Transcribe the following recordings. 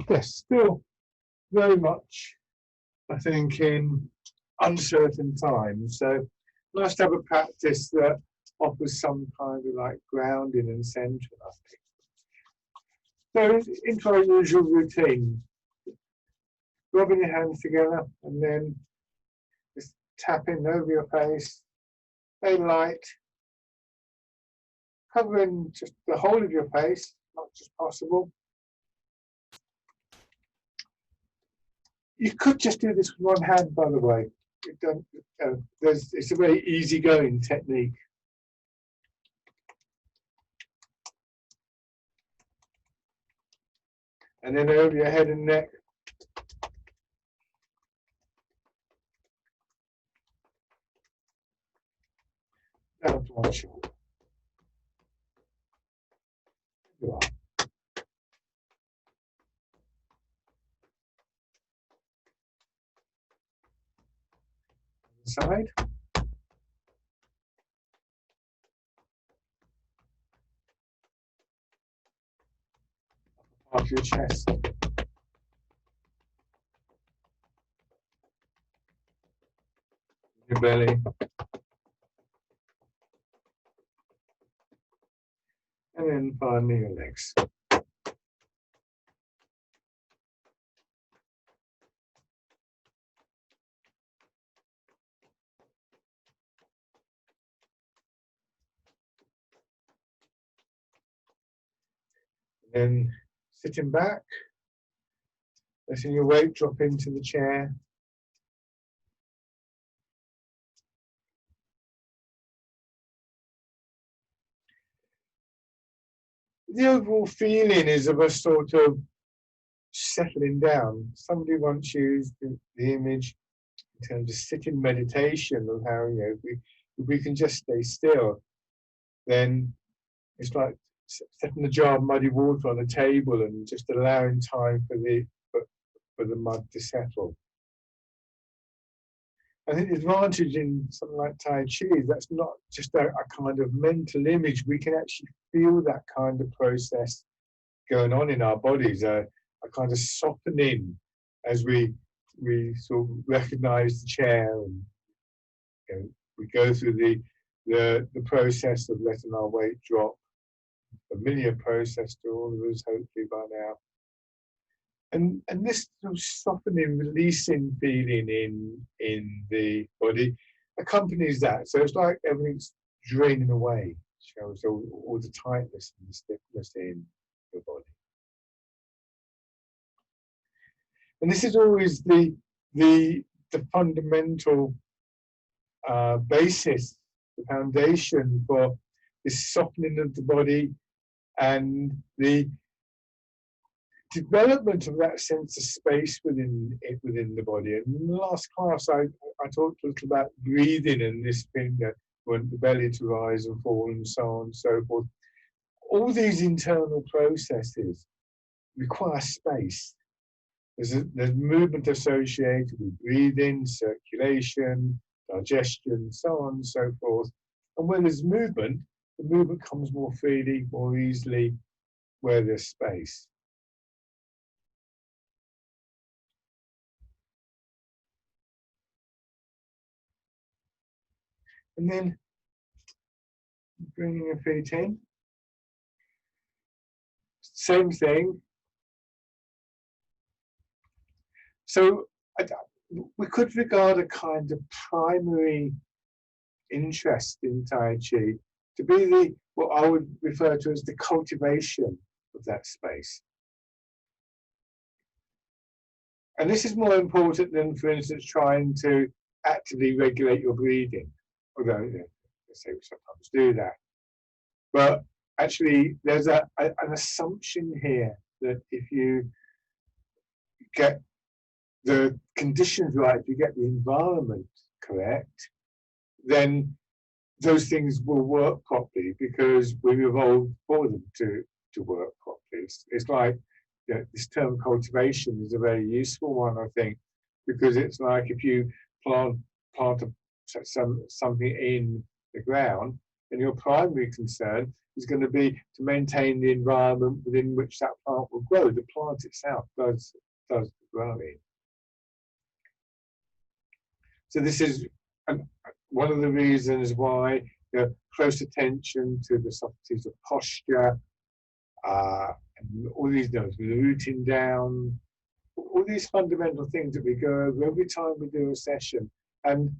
Yes, still very much, I think, in uncertain times. So nice to have a practice that offers some kind of like grounding and centering, I think. So into our usual routine, rubbing your hands together and then just tapping over your face, very light, covering just the whole of your face, as much as possible. You could just do this with one hand, by the way. It's a very easygoing technique. And then over your head and neck. Down to one shoulder. You are. Side. Off your chest. Your belly. And then finally your legs. Then sitting back, letting your weight drop into the chair. The overall feeling is of a sort of settling down. Somebody once used the image in terms of sitting meditation of how, if we can just stay still, then it's like setting a jar of muddy water on a table and just allowing time for the mud to settle. I think the advantage in something like Tai Chi is that's not just a kind of mental image. We can actually feel that kind of process going on in our bodies, a kind of softening as we sort of recognize the chair, and we go through the process of letting our weight drop. Familiar process to all of us, hopefully by now. And this sort of softening, releasing feeling in the body accompanies that. So it's like everything's draining away, shows all the tightness and the stiffness in your body. And this is always the fundamental basis, the foundation for this softening of the body and the development of that sense of space within the body. And in the last class, I talked a little about breathing and this thing that want the belly to rise and fall and so on and so forth. All these internal processes require space. There's movement associated with breathing, circulation, digestion, so on and so forth. And when there's movement, the movement comes more freely, more easily, where there's space. And then bringing your feet in. Same thing. So we could regard a kind of primary interest in Tai Chi to be what I would refer to as the cultivation of that space. And this is more important than, for instance, trying to actively regulate your breathing, although let's say we sometimes do that. But actually, there's an assumption here that if you get the conditions right, if you get the environment correct, then those things will work properly because we've evolved for them to work properly. It's like this term cultivation is a very useful one, I think, because it's like if you plant something in the ground, And your primary concern is going to be to maintain the environment within which that plant will grow. The plant itself does the growing. So this is one of the reasons why close attention to the subtleties of posture, and all these notes, the rooting down, all these fundamental things that we go over every time we do a session. And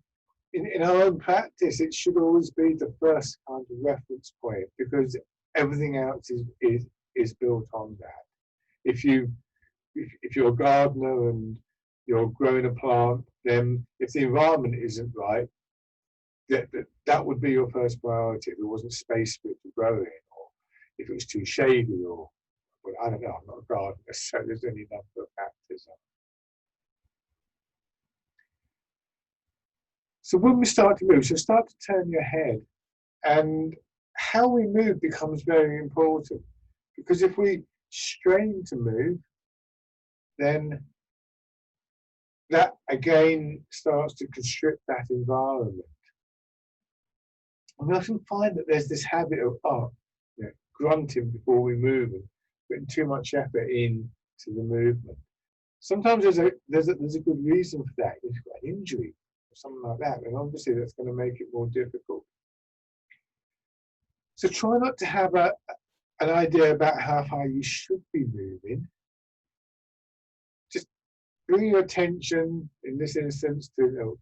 in our own practice, it should always be the first kind of reference point, because everything else is built on that. If you're a gardener and you're growing a plant, then if the environment isn't right, that would be your first priority. If there wasn't space for it to grow in, or if it was too shady, or well, I don't know, I'm not a gardener, so there's any number of factors. So when we start to move, so start to turn your head, and how we move becomes very important, because if we strain to move, then that again starts to constrict that environment. And we often find that there's this habit of grunting before we move and putting too much effort into the movement. Sometimes there's a good reason for that. If you've got an injury or something like that, and obviously that's going to make it more difficult. So try not to have an idea about how far you should be moving. Just bring your attention, in this instance, to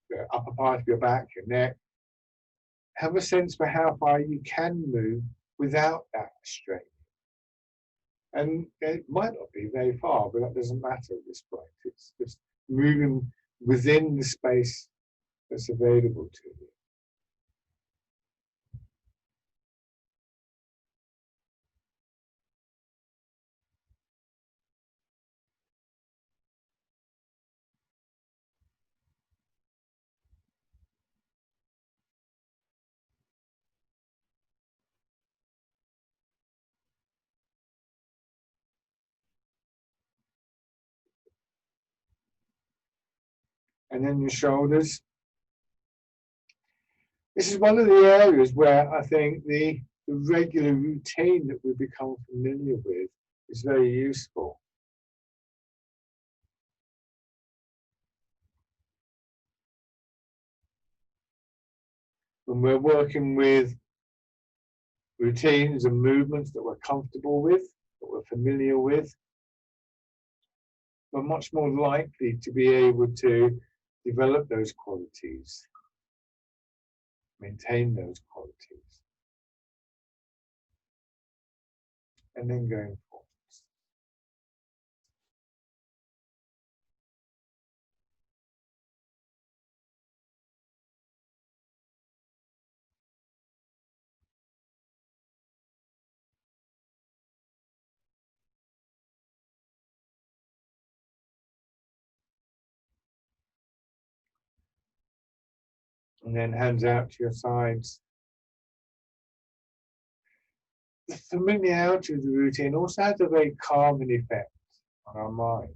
the upper part of your back, your neck. Have a sense for how far you can move without that strain. And it might not be very far, but that doesn't matter at this point. It's just moving within the space that's available to you. And then your shoulders. This is one of the areas where I think the regular routine that we become familiar with is very useful. When we're working with routines and movements that we're comfortable with, that we're familiar with, we're much more likely to be able to develop those qualities, maintain those qualities, and then going forward. And then hands out to your sides. The familiarity of the routine also has a very calming effect on our mind.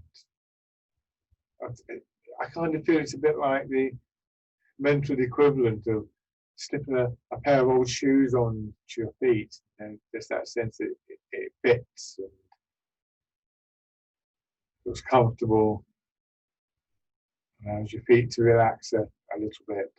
I kind of feel it's a bit like the mental equivalent of slipping a pair of old shoes on to your feet, and there's that sense that it fits and feels comfortable, allows your feet to relax a little bit.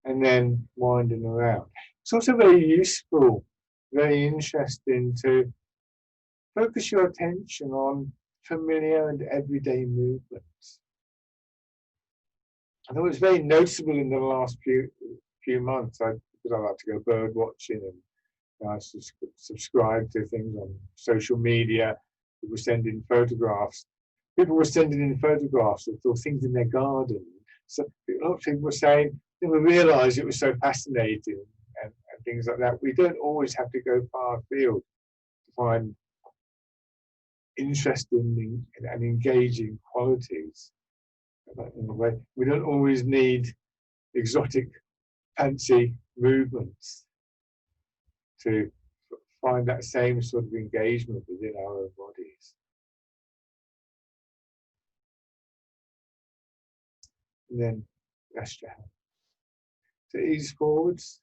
And then winding around. It's also very useful, very interesting to focus your attention on familiar and everyday movements. I thought it was very noticeable in the last few months, because I like to go bird watching, and I subscribe to things on social media. People sending photographs. People were sending in photographs of things in their garden. So a lot of people were saying, we realised it was so fascinating and things like that. We don't always have to go far afield to find interesting and engaging qualities. In a way, we don't always need exotic, fancy movements to find that same sort of engagement within our own bodies. And then rest your hand. To ease forwards.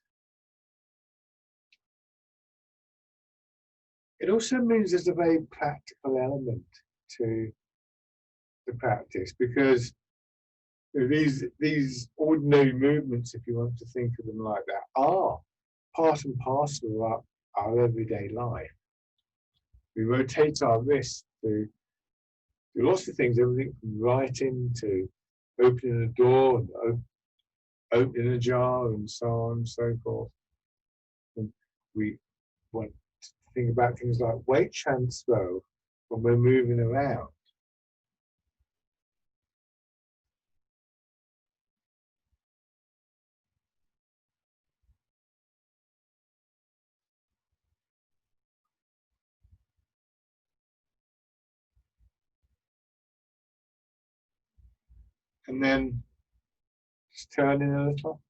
It also means there's a very practical element to the practice, because these ordinary movements, if you want to think of them like that, are part and parcel of our everyday life. We rotate our wrists to do lots of things, everything from writing to opening a door and opening a jar and so on and so forth. And we want to think about things like weight transfer when we're moving around. And then just turning a little.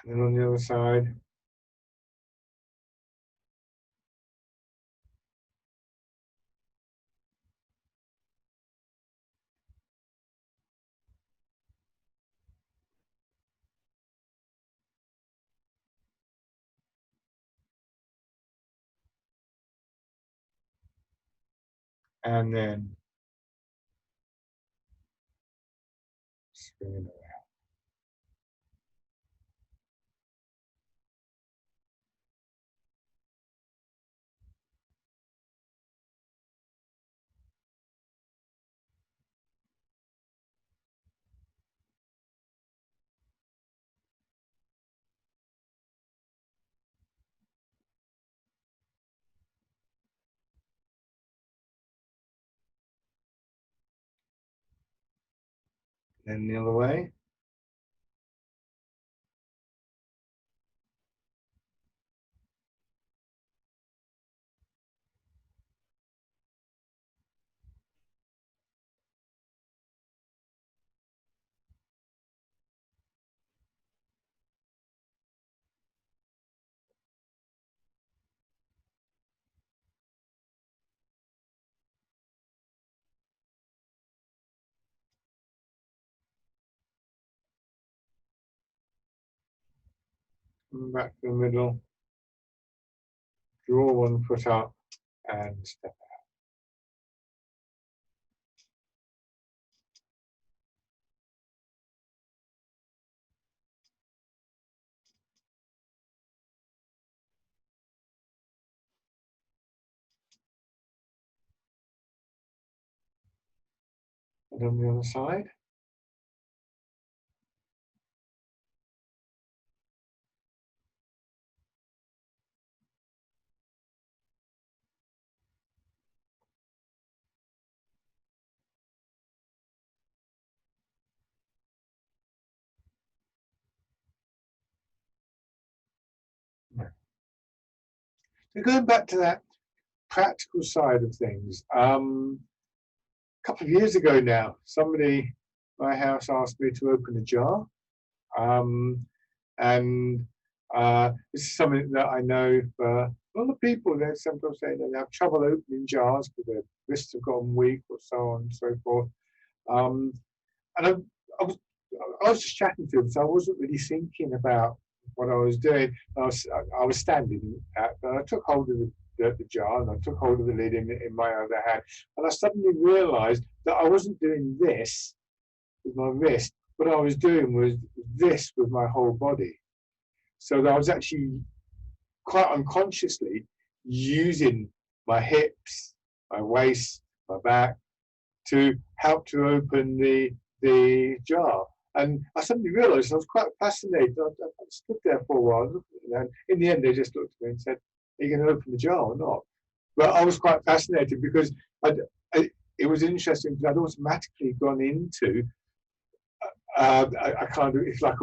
And then on the other side. And then spinning around. Then the other way. Come back to the middle. Draw one foot up and step out. And on the other side. So going back to that practical side of things, a couple of years ago now, somebody at my house asked me to open a jar. And this is something that I know for a lot of people, they sometimes say they have trouble opening jars because their wrists have gotten weak or so on and so forth. And I was just chatting to him, so I wasn't really thinking about what I was doing. I was standing and I took hold of the jar and I took hold of the lid in my other hand, and I suddenly realised that I wasn't doing this with my wrist. What I was doing was this with my whole body. So that I was actually quite unconsciously using my hips, my waist, my back to help to open the jar. And I suddenly realised I was quite fascinated. I stood there for a while, and in the end they just looked at me and said, "Are you going to open the jar or not?" But I was quite fascinated because it was interesting because I'd automatically gone into a kind of, it's like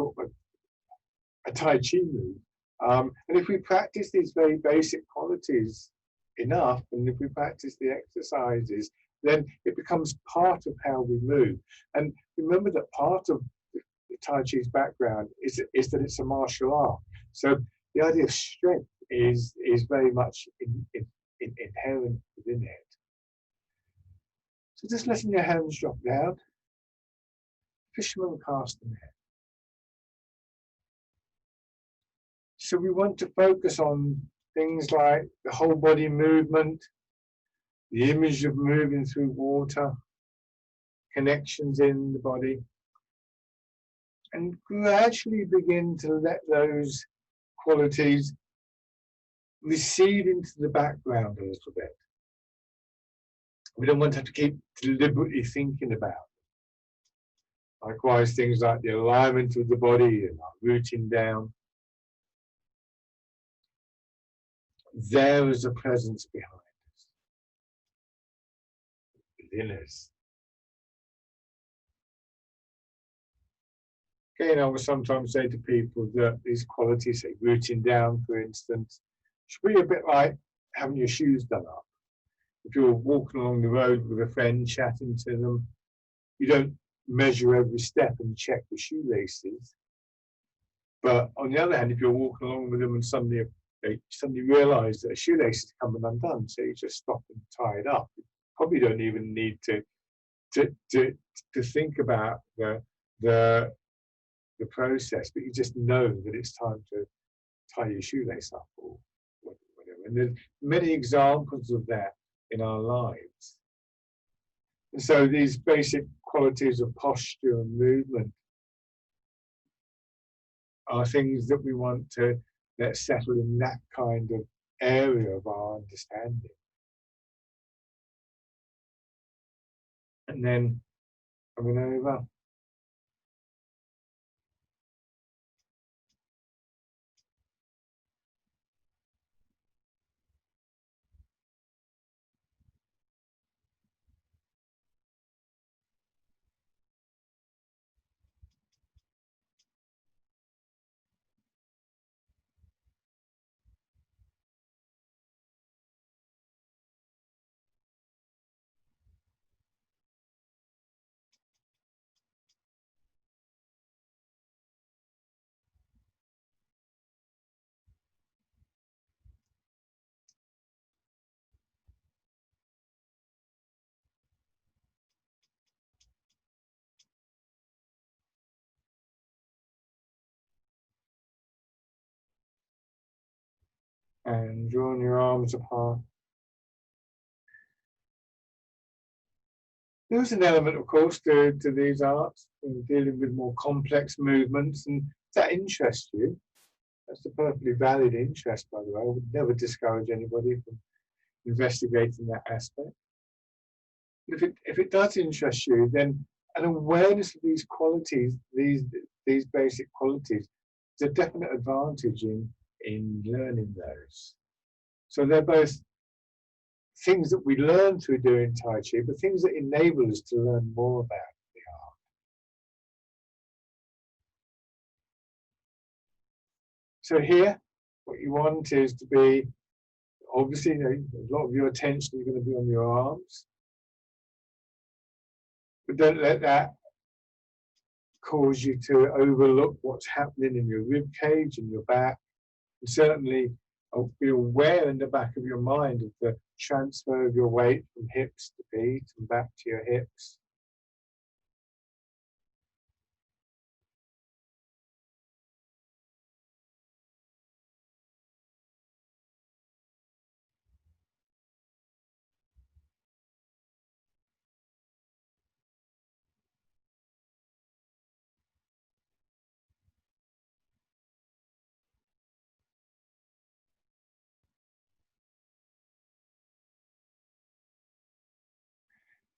a Tai Chi move. And if we practice these very basic qualities enough, and if we practice the exercises, then it becomes part of how we move. And remember that part of the Tai Chi's background is that it's a martial art. So the idea of strength is very much inherent within it. So just letting your hands drop down, fisherman cast the net. So we want to focus on things like the whole body movement, the image of moving through water, connections in the body, and gradually begin to let those qualities recede into the background a little bit. We don't want to have to keep deliberately thinking about it. Likewise, things like the alignment of the body and our rooting down. There is a presence behind us, within us. Again, I will sometimes say to people that these qualities, say rooting down, for instance, should be a bit like having your shoes done up. If you're walking along the road with a friend, chatting to them, you don't measure every step and check the shoelaces. But on the other hand, if you're walking along with them and suddenly realise that a shoelace is coming undone, so you just stop and tie it up. You probably don't even need to think about the process, but you just know that it's time to tie your shoelace up or whatever. And there's many examples of that in our lives. And so these basic qualities of posture and movement are things that we want to let settle in that kind of area of our understanding. And then coming over. And drawing your arms apart. There's an element, of course, to these arts, dealing with more complex movements, and if that interests you, that's a perfectly valid interest, by the way. I would never discourage anybody from investigating that aspect. But if it does interest you, then an awareness of these qualities, these basic qualities, is a definite advantage in learning those. So they're both things that we learn through doing Tai Chi, but things that enable us to learn more about the art. So here, what you want is to be, obviously, a lot of your attention is going to be on your arms, but don't let that cause you to overlook what's happening in your rib cage and your back. And certainly be aware in the back of your mind of the transfer of your weight from hips to feet and back to your hips.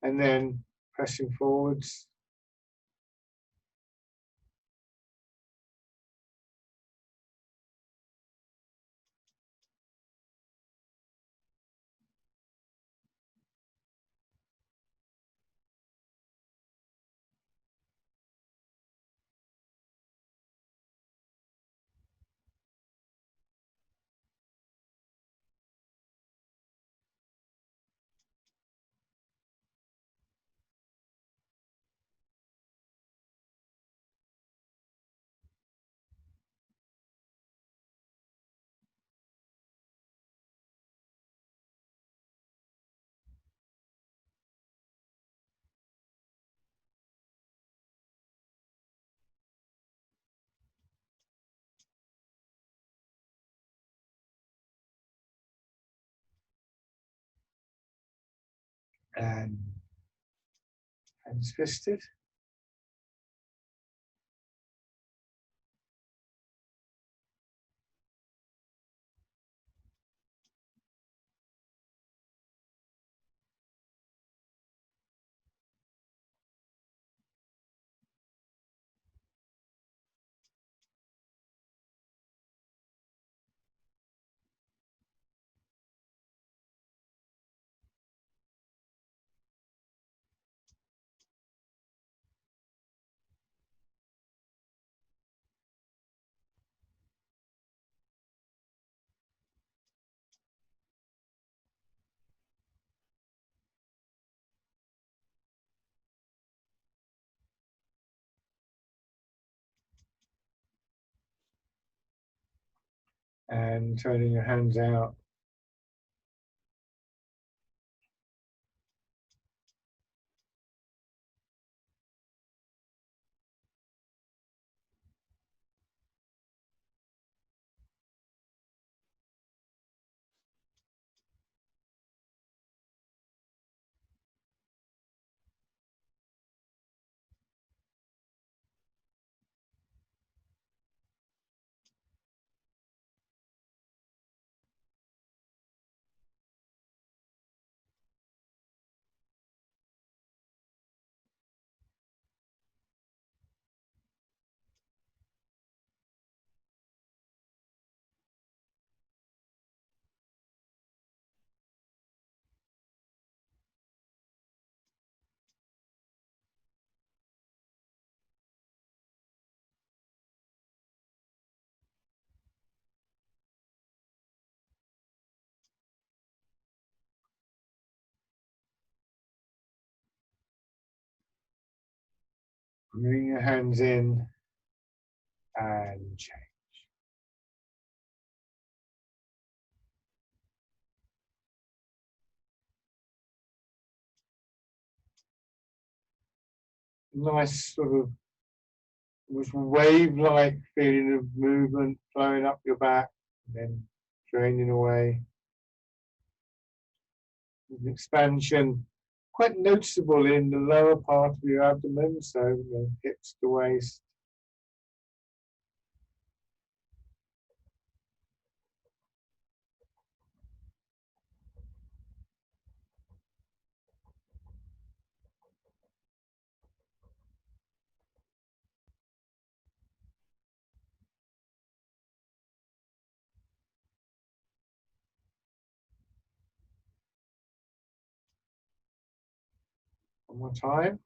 And then pressing forwards. And hands fisted. And turning your hands out. Bring your hands in and change. Nice sort of wave-like feeling of movement flowing up your back and then draining away. An expansion quite noticeable in the lower part of your abdomen, so the hips to waist. One more time.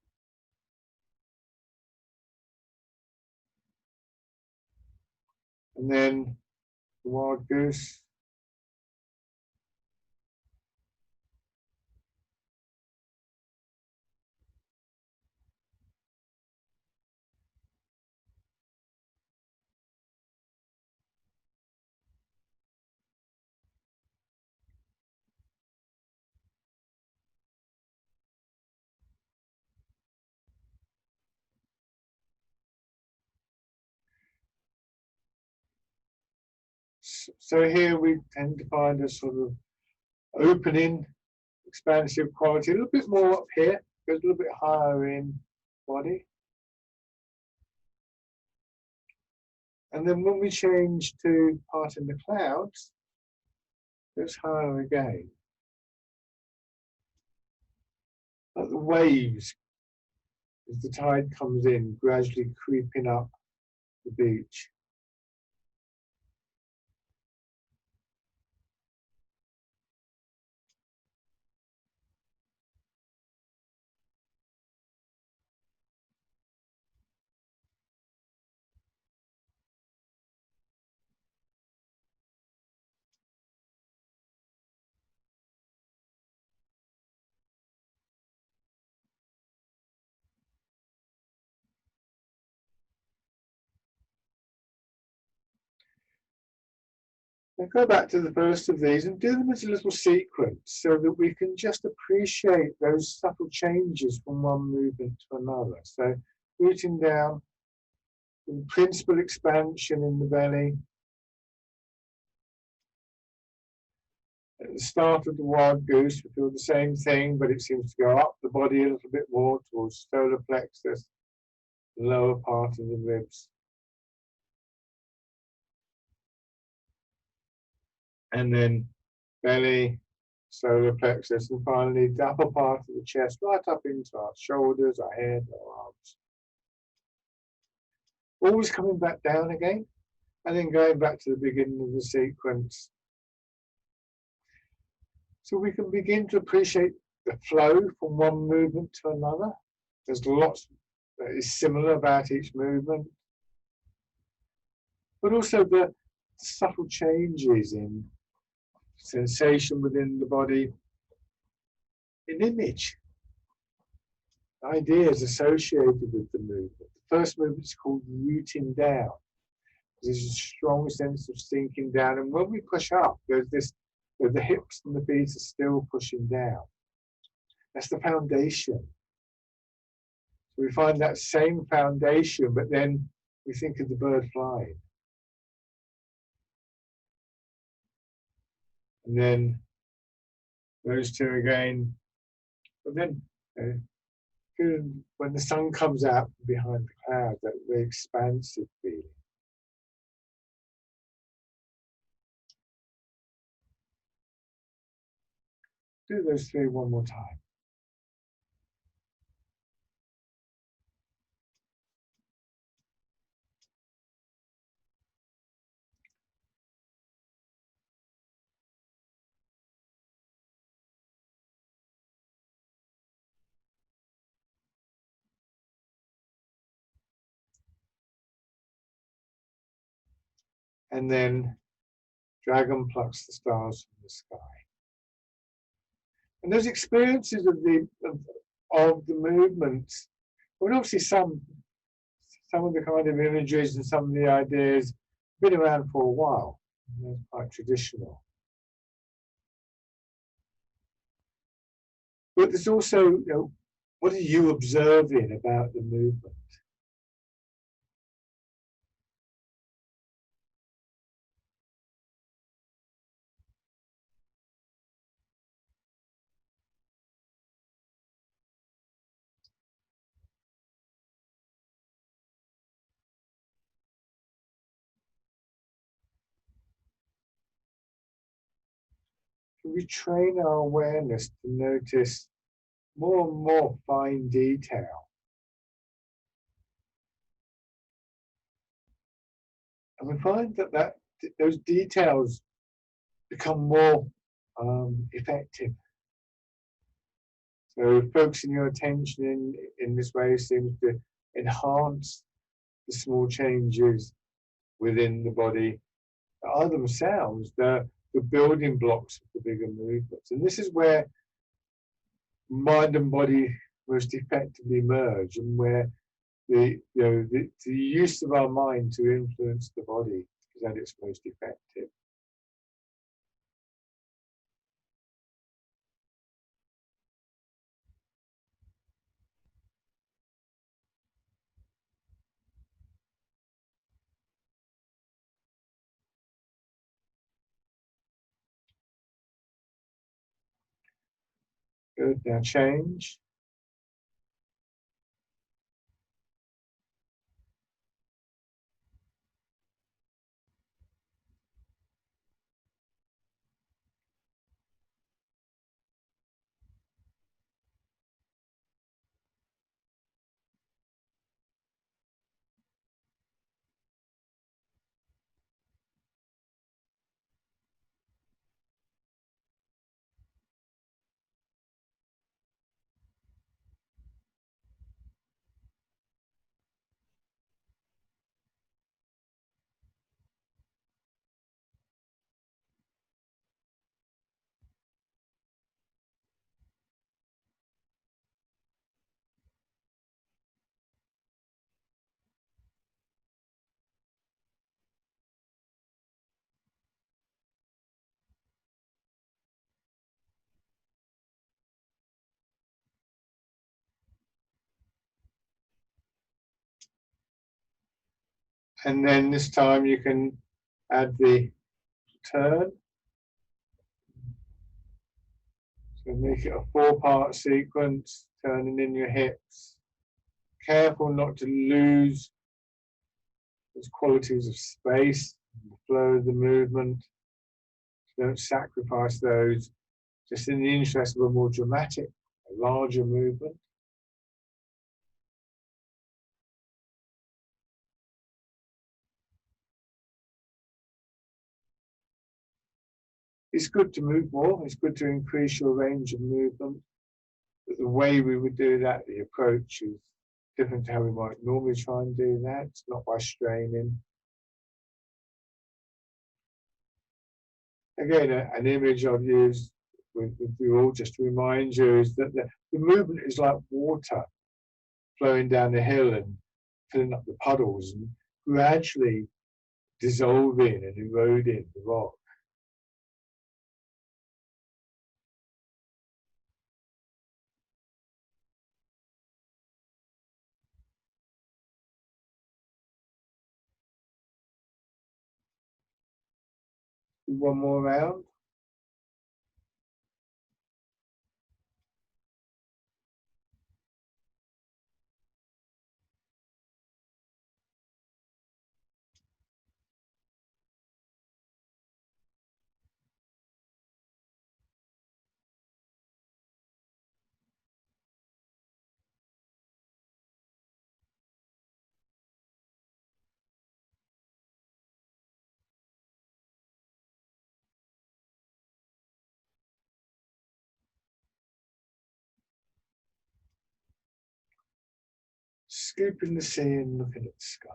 And then the wild goose. So here we tend to find a sort of opening, expansive quality, a little bit more up here, goes a little bit higher in body. And then when we change to part in the clouds, goes higher again. Like the waves, as the tide comes in, gradually creeping up the beach. Now go back to the first of these and do them as a little sequence so that we can just appreciate those subtle changes from one movement to another. So rooting down, principal expansion in the belly, At the start of the wild goose, we feel the same thing, but it seems to go up the body a little bit more towards solar plexus, the lower part of the ribs. And then belly, solar plexus, and finally the upper part of the chest, right up into our shoulders, our head, our arms. Always coming back down again, and then going back to the beginning of the sequence. So we can begin to appreciate the flow from one movement to another. There's lots that is similar about each movement, but also the subtle changes in sensation within the body, in image, ideas associated with the movement. The first movement is called rooting down. There's a strong sense of sinking down, and when we push up, there's this, the hips and the feet are still pushing down. That's the foundation. So we find that same foundation, but then we think of the bird flying. And then those two again. But then when the sun comes out behind the cloud, that very expansive feeling. Do those three one more time. And then dragon plucks the stars from the sky. And those experiences of the movements, well, obviously some of the kind of images and some of the ideas have been around for a while. They're quite traditional. But there's also, what are you observing about the movement? We train our awareness to notice more and more fine detail. And we find that those details become more effective. So focusing your attention in this way seems to enhance the small changes within the body that are themselves the building blocks of the bigger movements. And this is where mind and body most effectively merge, and where the use of our mind to influence the body is at its most effective. Good. Now change. And then this time you can add the turn. And make it a 4-part sequence, turning in your hips. Careful not to lose those qualities of space, the flow of the movement. Don't sacrifice those just in the interest of a more dramatic, a larger movement. It's good to move more, it's good to increase your range of movement, but the way we would do that, the approach is different to how we might normally try and do that. It's not by straining. Again, an image I've used with you all just to remind you is that the movement is like water flowing down the hill and filling up the puddles and gradually dissolving and eroding the rock. One more round. Scooping the sea and looking at the sky.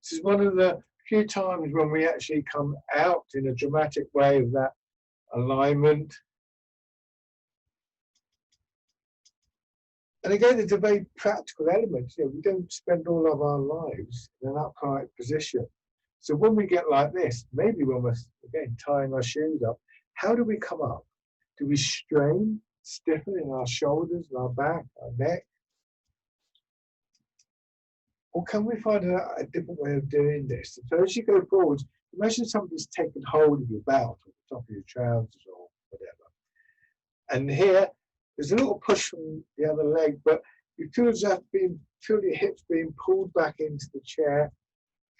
This is one of the few times when we actually come out in a dramatic way of that alignment. And again, it's a very practical element. You know, we don't spend all of our lives in an upright position. So when we get like this, maybe when we're, again, tying our shoes up, how do we come up? Do we strain, stiffen in our shoulders, our back, our neck? Or can we find a different way of doing this? So as you go forward, imagine somebody's taken hold of your belt or the top of your trousers or whatever. And here, there's a little push from the other leg, but you feel feel your hips being pulled back into the chair.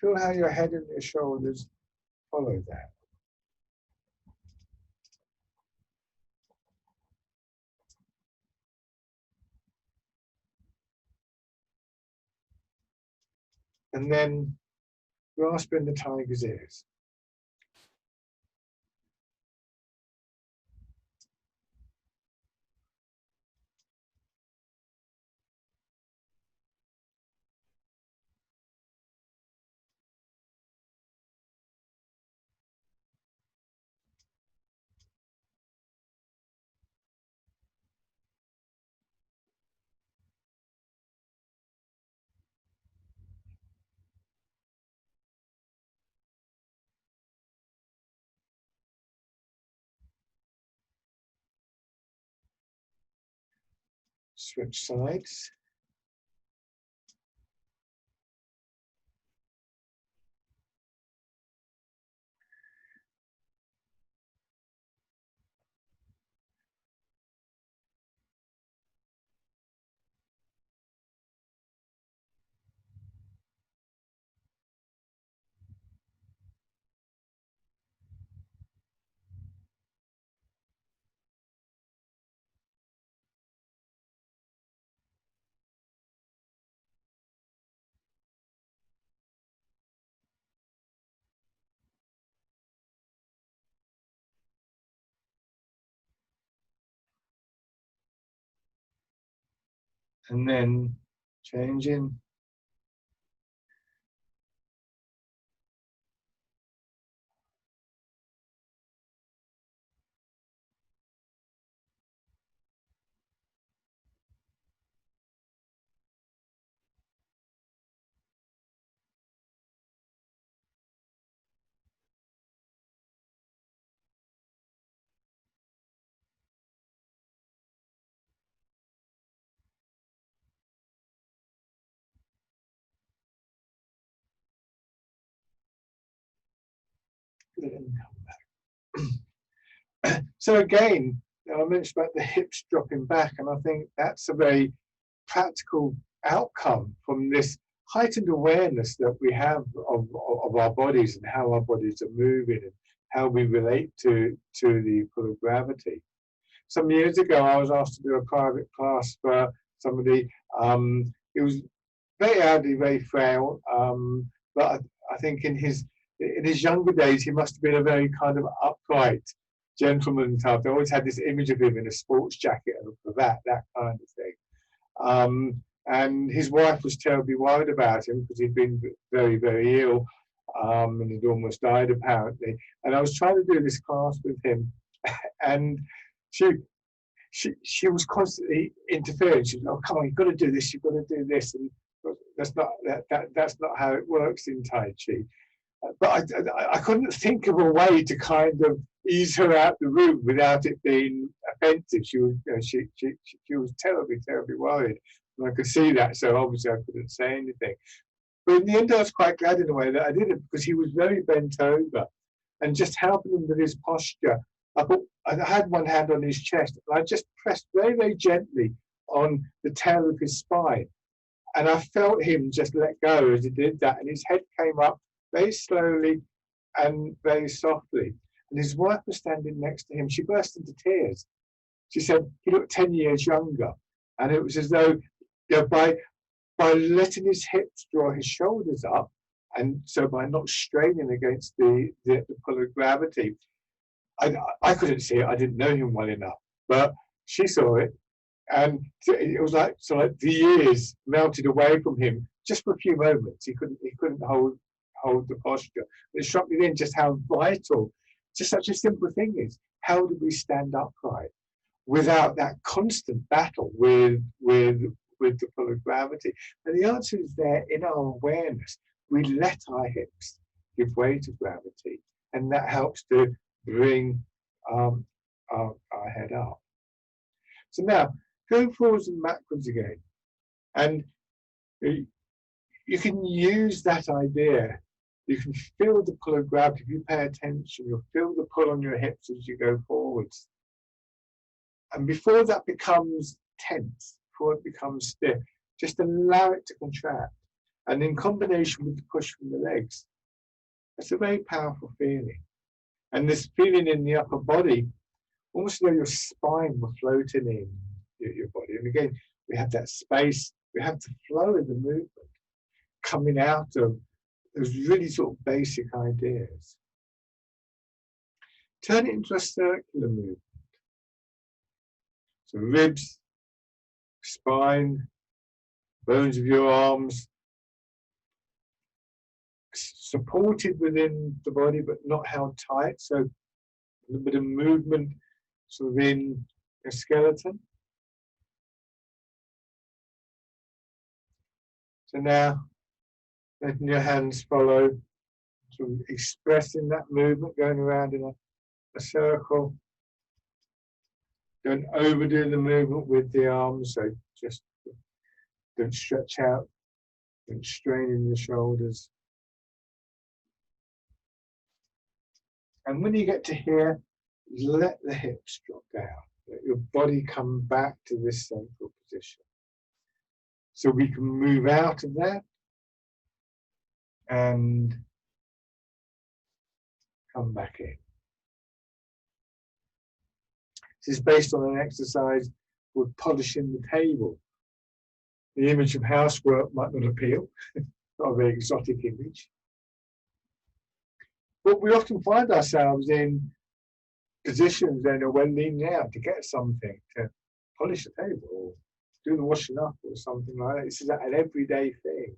Feel how your head and your shoulders follow that. And then grasping the tiger's ears. Switch sides. And then changing. And come back. So again, I mentioned about the hips dropping back, and I think that's a very practical outcome from this heightened awareness that we have of our bodies and how our bodies are moving and how we relate to the pull of gravity. Some years ago, I was asked to do a private class for somebody. He was very elderly, very frail, but I think in his younger days, he must have been a very kind of upright gentleman type. I always had this image of him in a sports jacket and a cravat, that kind of thing. And his wife was terribly worried about him because he'd been very, very ill, and he'd almost died apparently. And I was trying to do this class with him, and she was constantly interfering. She was, "Oh, come on, you've got to do this. You've got to do this." And that's not how it works in Tai Chi. But I couldn't think of a way to kind of ease her out the room without it being offensive. She was, she was terribly, terribly worried, and I could see that. So obviously, I couldn't say anything. But in the end, I was quite glad in a way that I did it because he was very bent over, and just helping him with his posture. I had one hand on his chest, and I just pressed very, very gently on the tail of his spine, and I felt him just let go as he did that, and his head came up very slowly and very softly. And his wife was standing next to him. She burst into tears. She said he looked 10 years younger. And it was as though, by letting his hips draw his shoulders up, and so by not straining against the pull of gravity, I couldn't see it. I didn't know him well enough. But she saw it. And it was like the years melted away from him just for a few moments. He couldn't hold the posture. It struck me then just how vital just such a simple thing is. How do we stand upright without that constant battle with the pull of gravity? And the answer is there in our awareness. We let our hips give way to gravity, and that helps to bring our head up. So now, going forwards and backwards again, and you can use that idea. You can feel the pull of gravity. If you pay attention, you'll feel the pull on your hips as you go forwards. And before that becomes tense, before it becomes stiff, just allow it to contract. And in combination with the push from the legs, it's a very powerful feeling. And this feeling in the upper body, almost as though your spine were floating in your body. And again, we have that space, we have the flow of the movement coming out of those really sort of basic ideas. Turn it into a circular movement. So ribs, spine, bones of your arms, supported within the body but not held tight. So a little bit of movement sort of in your skeleton. So now, letting your hands follow, sort of expressing that movement, going around in a circle. Don't overdo the movement with the arms, so just don't stretch out, don't strain in the shoulders. And when you get to here, let the hips drop down. Let your body come back to this central position. So we can move out of that and come back in. This is based on an exercise called polishing the table. The image of housework might not appeal, not a very exotic image. But we often find ourselves in positions then when leaning out to get something, to polish the table or do the washing up or something like that. This is an everyday thing.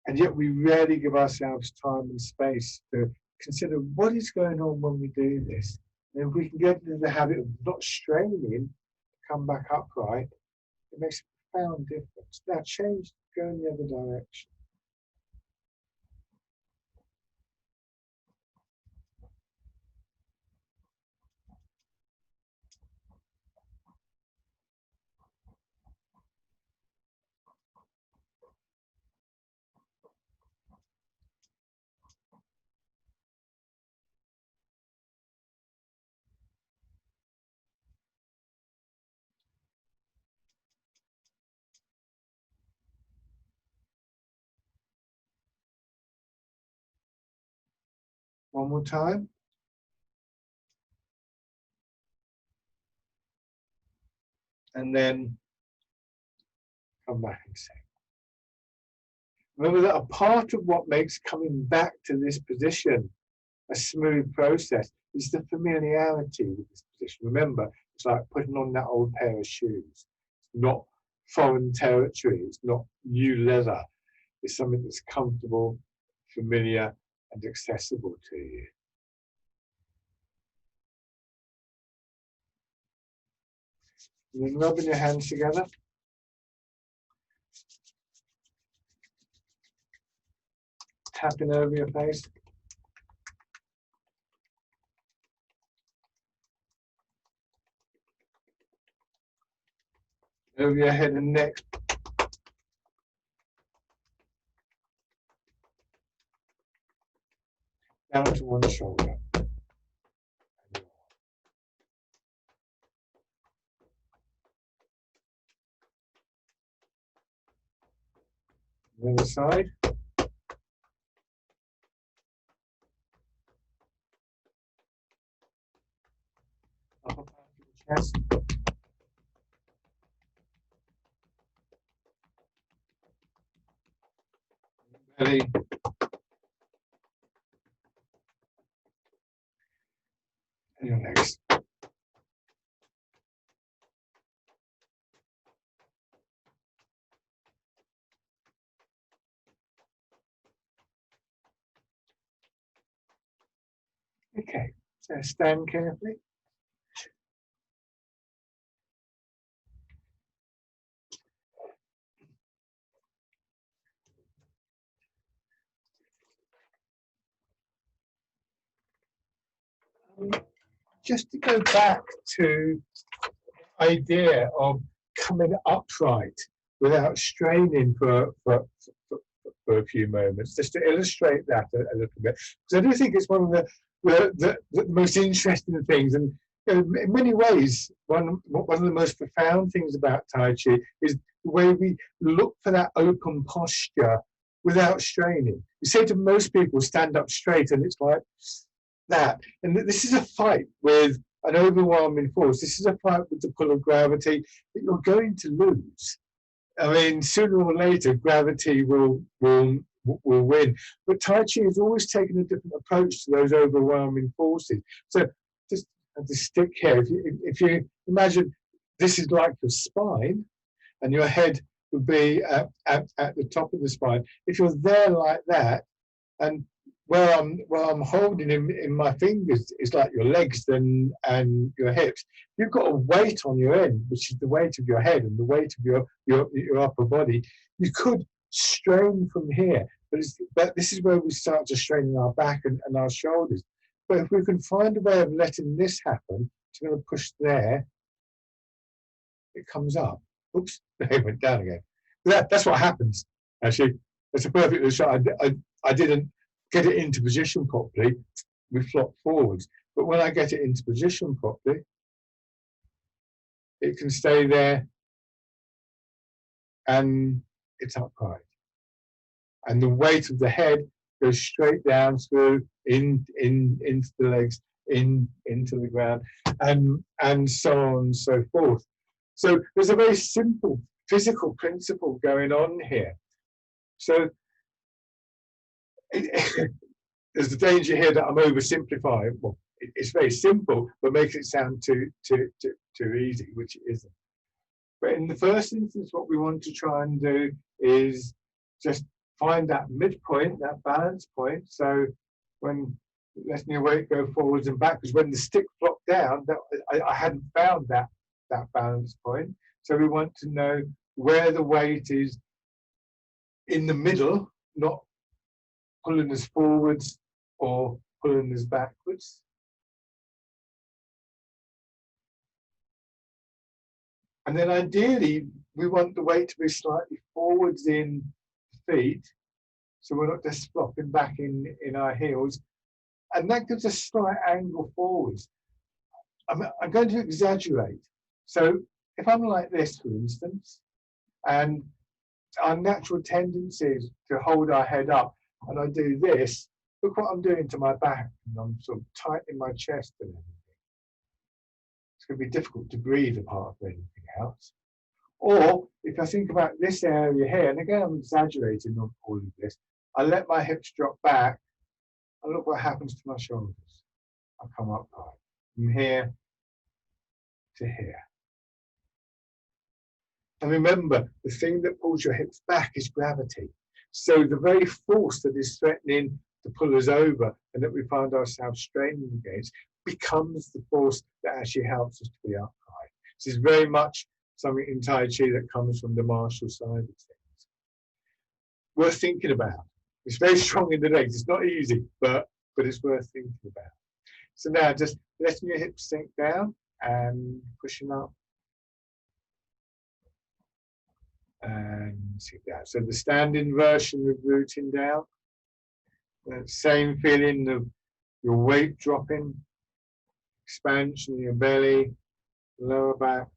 And yet we rarely give ourselves time and space to consider what is going on when we do this. And if we can get into the habit of not straining, come back upright, it makes a profound difference. Now change, go in the other direction. One more time. And then come back and say. Remember that a part of what makes coming back to this position a smooth process is the familiarity with this position. Remember, it's like putting on that old pair of shoes. It's not foreign territory. It's not new leather. It's something that's comfortable, familiar, and accessible to you. And then rubbing your hands together. Tapping over your face. Over your head and neck. Down to one shoulder. The other side. Upper part of the chest. Belly. And your legs. Okay, so stand carefully. Just to go back to the idea of coming upright without straining for a few moments, just to illustrate that a little bit. Because I do think it's one of the most interesting things, and in many ways, one of the most profound things about Tai Chi is the way we look for that open posture without straining. You say to most people, stand up straight, and it's like that. And this is a fight with an overwhelming force. This is a fight with the pull of gravity that you're going to lose. I mean, sooner or later, gravity will win. But Tai Chi has always taken a different approach to those overwhelming forces. So just to stick here, if you imagine this is like your spine, and your head would be at the top of the spine. If you're there like that, and where I'm holding in my fingers is like your legs and your hips. You've got a weight on your end, which is the weight of your head and the weight of your upper body. You could strain from here, but this is where we start to strain in our back and our shoulders. But if we can find a way of letting this happen, it's going to push there. It comes up. Oops, it went down again. That's what happens. Actually, that's a perfect shot. I didn't get it into position properly, we flop forwards. But when I get it into position properly, it can stay there and it's upright. And the weight of the head goes straight down through, into the legs, into the ground, and so on and so forth. So there's a very simple physical principle going on here. So there's the danger here that I'm oversimplifying. Well, it's very simple, but makes it sound too easy, which it isn't. But in the first instance, what we want to try and do is just find that midpoint, that balance point. So when letting your weight go forwards and backwards, when the stick flopped down, I hadn't found that balance point. So we want to know where the weight is in the middle, not pulling us forwards or pulling us backwards. And then ideally, we want the weight to be slightly forwards in feet, so we're not just flopping back in our heels. And that gives a slight angle forwards. I'm going to exaggerate. So if I'm like this, for instance, and our natural tendency is to hold our head up, and I do this, look what I'm doing to my back, and I'm sort of tightening my chest and everything. It's going to be difficult to breathe apart from anything else. Or if I think about this area here, and again I'm exaggerating on all of this, I let my hips drop back, and look what happens to my shoulders. I come upright from here to here. And remember, the thing that pulls your hips back is gravity. So the very force that is threatening to pull us over and that we find ourselves straining against becomes the force that actually helps us to be upright. This is very much something in Tai Chi that comes from the martial side of things. Worth thinking about. It's very strong in the legs. It's not easy, but it's worth thinking about. So now just letting your hips sink down and pushing up. And sit down. So the standing version of rooting down. That same feeling of your weight dropping, expansion in your belly, lower back.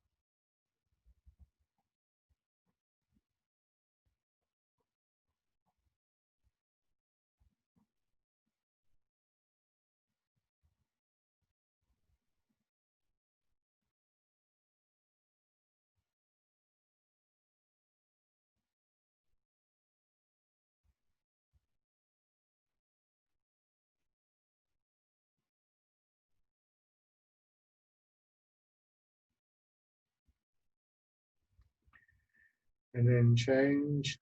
And then change.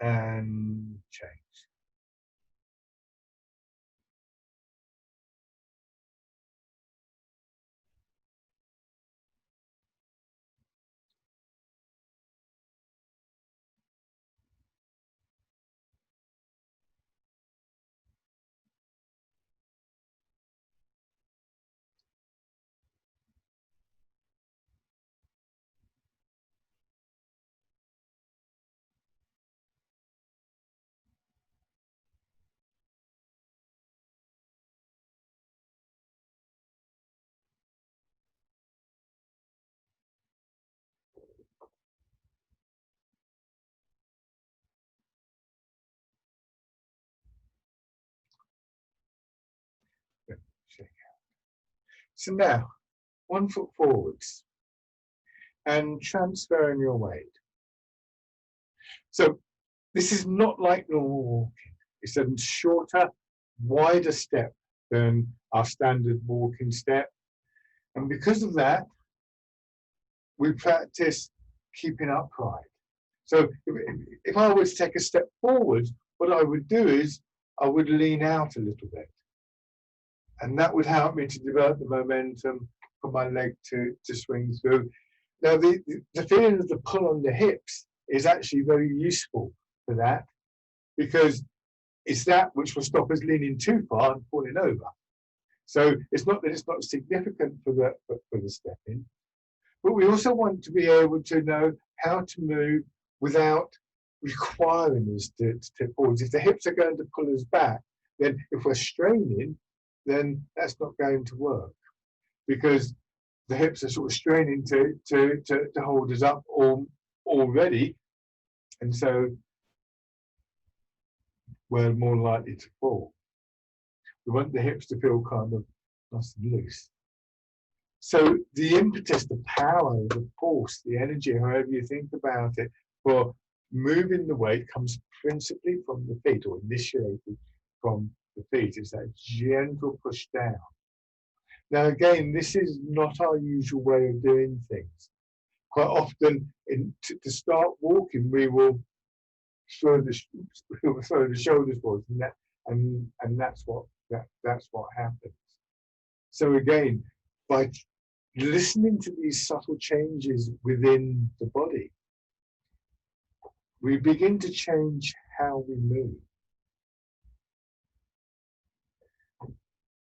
And change. Shake out. So now, 1 foot forwards and transferring your weight. So this is not like normal walking. It's a shorter, wider step than our standard walking step. And because of that, we practice keeping upright. So if I was to take a step forward, what I would do is I would lean out a little bit. And that would help me to develop the momentum for my leg to swing through. Now, the feeling of the pull on the hips is actually very useful for that, because it's that which will stop us leaning too far and falling over. So it's not that it's not significant for the stepping, but we also want to be able to know how to move without requiring us to tip forwards. If the hips are going to pull us back, then if we're straining, then that's not going to work, because the hips are sort of straining to hold us up already, and so we're more likely to fall. We want the hips to feel kind of nice and loose. So the impetus, the power, the force, the energy, however you think about it, for moving the weight comes principally from the feet, or initiated from the feet. It's that gentle push down. Now again, this is not our usual way of doing things. Quite often, to start walking, we will throw the shoulders forward, and that's what happens. So again, by listening to these subtle changes within the body, we begin to change how we move.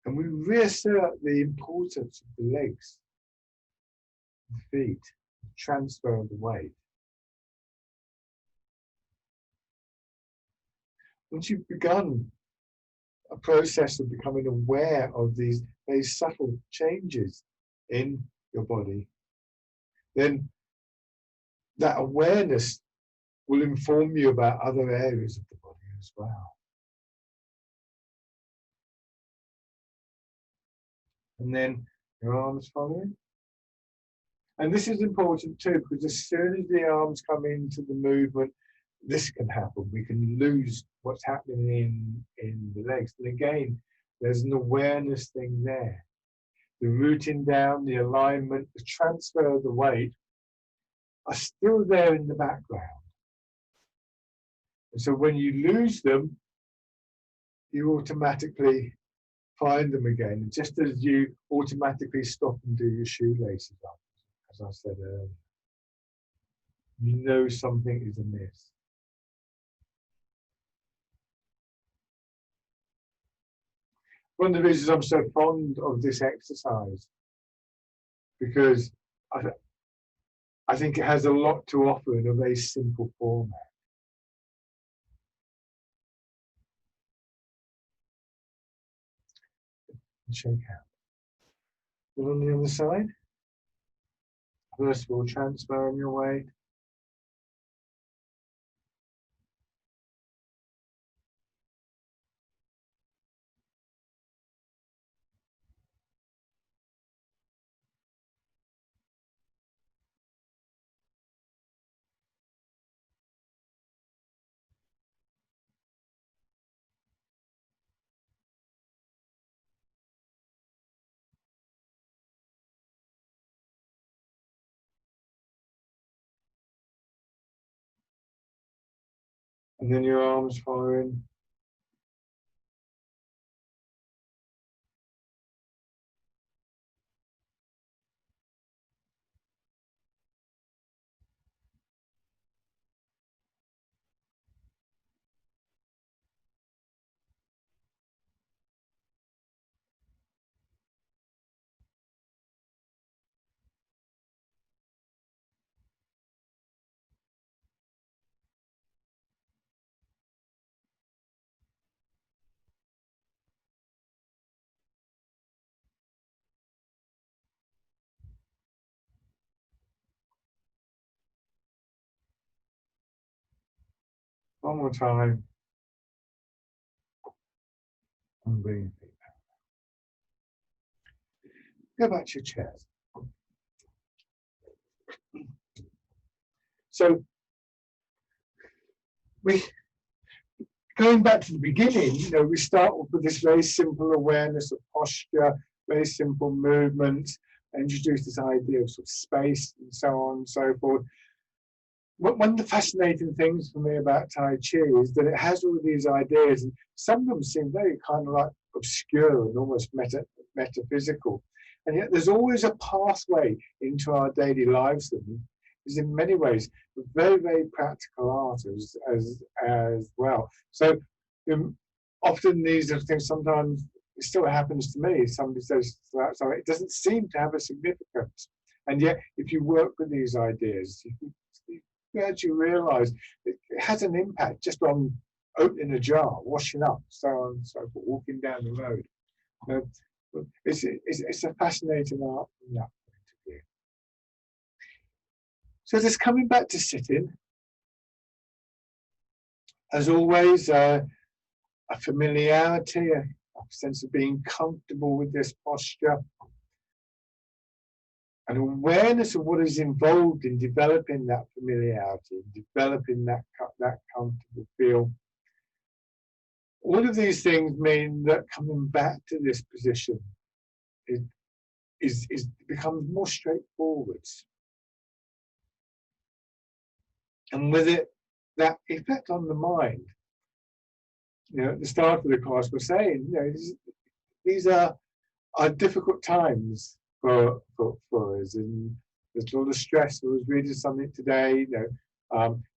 And we reassert the importance of the legs, the feet, the transfer of the weight. Once you've begun a process of becoming aware of these very subtle changes in your body, then that awareness will inform you about other areas of the body as well. And then your arms following. And this is important too, because as soon as the arms come into the movement, this can happen. We can lose what's happening in the legs. And again, there's an awareness thing there. The rooting down, the alignment, the transfer of the weight are still there in the background. And so when you lose them, you automatically find them again, just as you automatically stop and do your shoelaces up, as I said earlier. You know something is amiss. One of the reasons I'm so fond of this exercise, because I think it has a lot to offer in a very simple format. Shake out. Then on the other side, first of all, transferring your weight. And then your arms following. One more time. And bring your feet back. Go back to your chairs. So going back to the beginning, we start off with this very simple awareness of posture, very simple movement, introduce this idea of sort of space and so on and so forth. One of the fascinating things for me about Tai Chi is that it has all these ideas, and some of them seem very kind of like obscure and almost metaphysical. And yet there's always a pathway into our daily lives that is in many ways a very, very practical art as well. So often these are things, sometimes it still happens to me. Somebody says, so it doesn't seem to have a significance. And yet, if you work with these ideas, you actually realize it has an impact just on opening a jar, washing up, so on and so forth, walking down the road. It's a fascinating art from that point of view. So just coming back to sitting, as always, a familiarity, a sense of being comfortable with this posture, an awareness of what is involved in developing that familiarity, developing that comfortable feel. All of these things mean that coming back to this position becomes more straightforward. And with it, that effect on the mind. At the start of the class, we're saying, these are difficult times for us, and there's a lot of stress. I was reading something today,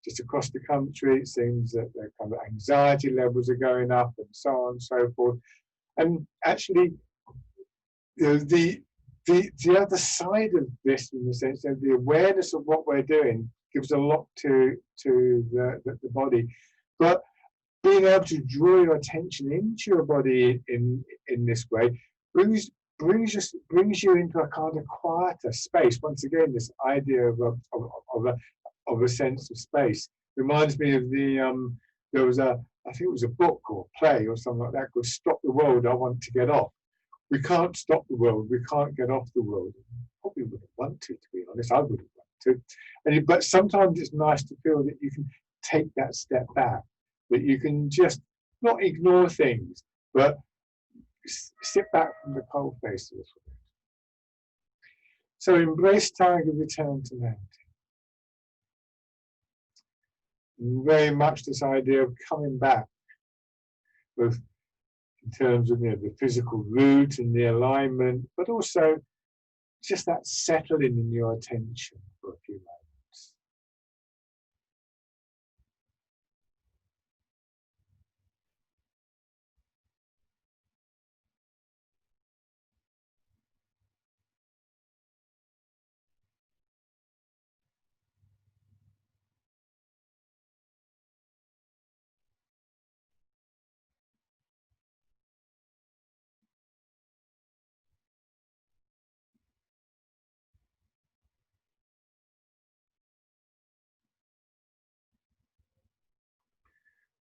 Just across the country, it seems that the kind of anxiety levels are going up and so on and so forth. And actually, you know, the other side of this, in the sense that the awareness of what we're doing gives a lot to the body, but being able to draw your attention into your body in this way brings you into a kind of quieter space. Once again, this idea of a sense of space reminds me of there was I think it was a book or a play or something like that called "Stop the World, I Want to Get Off." We can't stop the world. We can't get off the world. Probably wouldn't want to be honest. I wouldn't want to. But sometimes it's nice to feel that you can take that step back, that you can just not ignore things, but sit back from the cold face a little bit. So embrace tiger, return to mountain. And very much this idea of coming back, both in terms of the physical root and the alignment, but also just that settling in your attention for a few moments.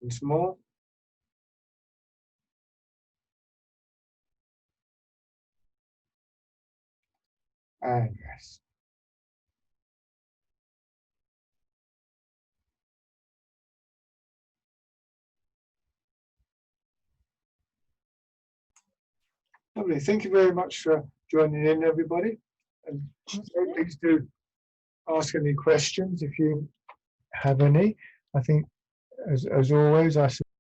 Once more. And rest. Lovely. Thank you very much for joining in, everybody. And please do ask any questions if you have any. I think, as always, I